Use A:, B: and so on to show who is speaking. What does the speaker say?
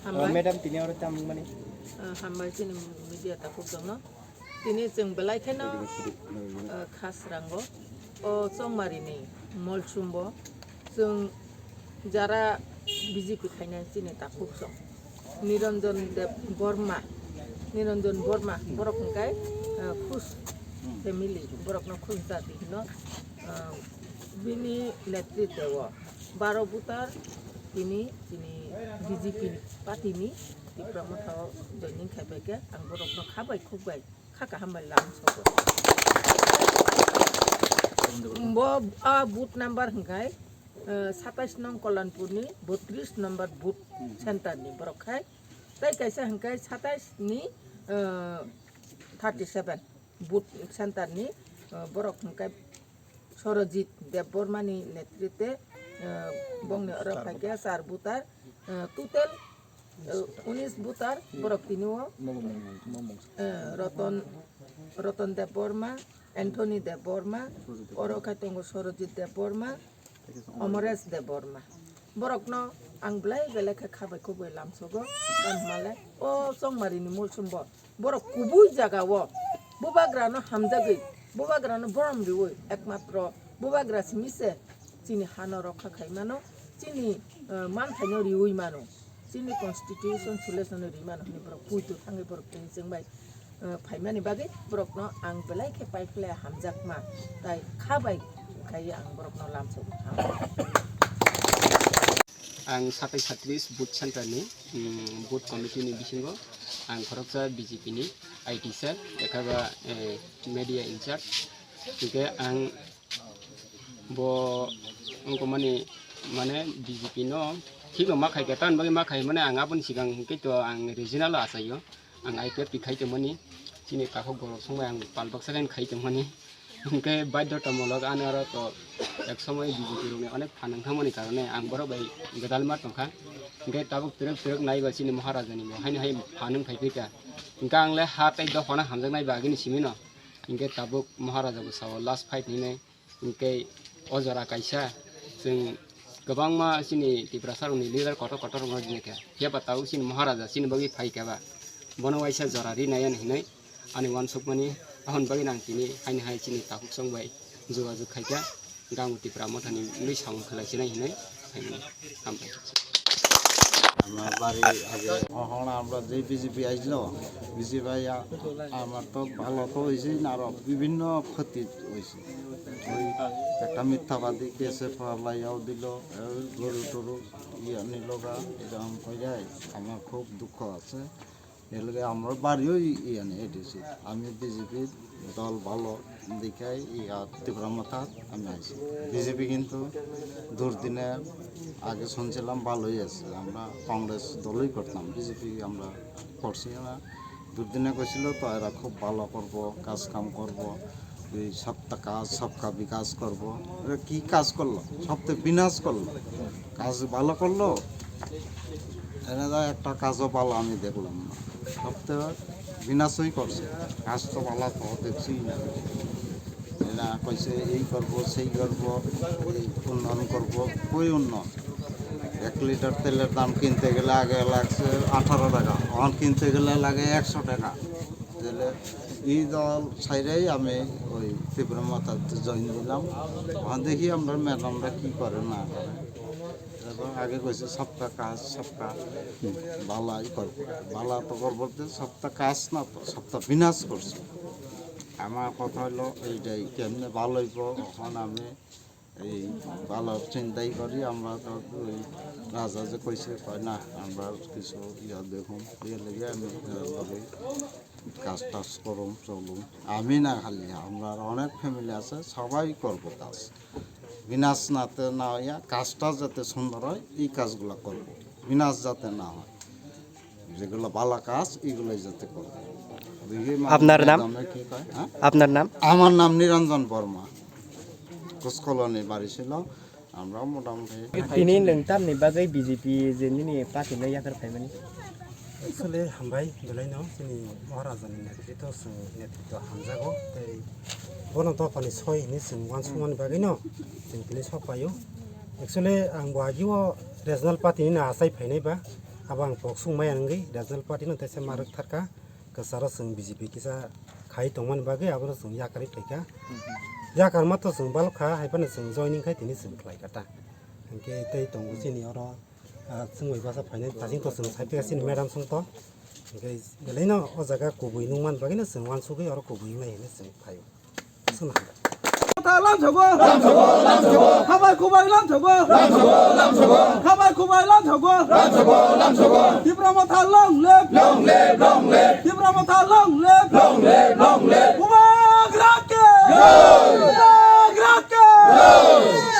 A: Madam tini orang tamu mana?
B: Hambai sini media takut dong. Tini jeng belai kena khas ranggo. Oh song mari ni mall chumbo. Jeng jara biji pikainya sini takut song. Niranjan Borma borok engkai khus family borok no khus jati no bini netritwa 12 butar ini BJP parti ni di promotor joining khaibake ang borok no khabai khukbai khaka hambai lam sobo bo booth number engkai 27 nong Kolanpur ni 32 number booth center ni borok khai tai kaisa engkai 27 ni 37 booth center ni borok engkai Sorojit Deborma ni netritwe bongni ora phake 4 butar total 19 butar borok tiniwo Roton Deborma Anthony Deborma oro khatongo Sorojit Deborma Amores Deborma borok no ang blai beleka khabai khuboi lamsogo kan male o songmari ni mulsumbo borok kubui jaga wo bubagra no hamjagei bubagra no borom riwoi ekmatro bubagra simise chini hano rokha khaimano chini man thaino riwoi mano chini constitution selection rimano ni borok puitu thangai borok tini jengbai phaimani bagai borok no ang belai khe paifle hamjakma tai khabai khai ang borok no lamsogo
C: ang satai satris booth center ni booth committee ni bisingo ang khoroksa BJP ni IT set ekaba media in charge juga ang bo angko mane BJP no higo makai ketan bagi makai mane ang abon sigang kito ang regional asayo ang IPF dikai temani sini kakok borok songbai ang palbak sagan khai temani engke baidhottamulok anaro to ek সময় BJP রুমে অনেক ফানাংথামনি কারণে আং বড় by গদালমার টংখা engke tabuk trek naiba sini maharajani mo haini hai phanung phaipika engka angle hatai do hona hamjaknai bagini simino engke tabuk maharaja bo saw last fight ni nei engke ojara kaisa जों गोबांमा sini tiprasaruni leader kotor ngor dineka hiaba tau sini maharaja sini bagi phaikaba bono waisa jorari nayan hinai ani wansukmani ahon bagi nang tini haini hai sini takuk songbai যোগাযোগ খাইকা গাঙ্গুতি প্রামথানি লই sound খেলাইছিনাই হিনাই ফাইনি আমপাই
D: আমার বাড়ি আগে এখন আমরা যে BJP আইছিল BJP আমার তো ভালো তো হয়েছে না আরো বিভিন্ন ক্ষতি হয়েছে ওই একটা মিথ্যাবাদী কেসে ফলাইয়াও দিল গরু টরু ইয়ে নিল গা এরকম করে আমার খুব দুঃখ আছে এলাকে আমার বাড়িও ইয়ে এটেছি আমি বিজেপির দল ভালো দেখাই তীব্রমতা আমি আছি বিজেপি কিন্তু দুর্দিনে আগে শুনছিলাম ভালোই আছে আমরা কংগ্রেস দলই করতাম বিজেপি আমরা করছি না দুর্দিনে কইছিল তো এরা খুব ভালো করব কাজ কাম করব এই সবটা কাজ সবকা বিকাশ করব এরা কি কাজ করলো সবটা বিনাশ করলো কাজ ভালো করলো এরা একটা কাজও ভালো আমি দেখলাম না সবটা বিনাশই করছে কাজ তো ভালো তো দেখছি না এরা কইছে এই করবো সেই করবো এই উন্নয়ন করবো কই উন্নয়ন 1 লিটার তেলের দাম কিনতে গেলে আগে লাগছে 18 টাকা এখন কিনতে গেলে লাগে 100 টাকা তাহলে এই দল ছাইরাই আমি ওই তীব্রমতাতে জয়েন দিলাম এখন দেখি আমরা ম্যাডামরা কি করে না করে এবং আগে কইছে সবটা কাজ সবটা ভালাই করবো ভালো তো করবো সবটা কাজ না তো সবটা বিনাশ করছে আমার কথা হলো এইটাই কেমনে ভালো হইব এখন আমি এই ভালো চিন্তাই করি আমরা তো ওই রাজা যে কইছে কয় না আমরা কিছু ইয়া দেখুন ইয়ে লেগে আমি কাজ টাজ করুম চলুম আমি না খালি আমরা অনেক ফ্যামিলি আছে সবাই করবো কাজ বিনাশ নাতে না হইয়া কাজটা যাতে সুন্দর হয় এই কাজগুলো করবো বিনাশ যাতে না হয় যেগুলো ভালো কাজ এগুলোই যাতে করবো
A: আপনার নাম
D: কি কয় হ্যাঁ
A: আপনার নাম
D: আমার নাম নিরঞ্জন বর্মা কোচ কলোনি বাড়ি ছিল আমরা মোটামুটি
A: তিনি নोंथांनि बागै বিজেপি जेनि पार्टी नै याकर फाइमानि
E: আসলে হামবাই বেলাইনো जोंनि महाराजानि नेतृत्व हामजागौ बन दफानि 6 नि जों वानसुमानि बागैनो जों दिनै सफायो एक्चुअली आं बहागियाव रिजनाल पार्टीनि आसाय फायनायबा abang pok sungmai anggi National Party no tese maruk tharka kesara sung BJP kisa khai tongman bage abro sung yakari thaika yakar mato sung balkha haipana sung joining khai tini sung khlai kata angke tei tongu sini oro sungoi basa phaine tasing to sung saipeka sini madam sung to angke belaino o jaga kubui nungman bage na sung wansugui oro kubui ngai ne sung phayo sung
F: lam chogo kabai kubai lam chogo kabai kubai lam chogo dibrama tha long lep dibrama tha long lep kubai grake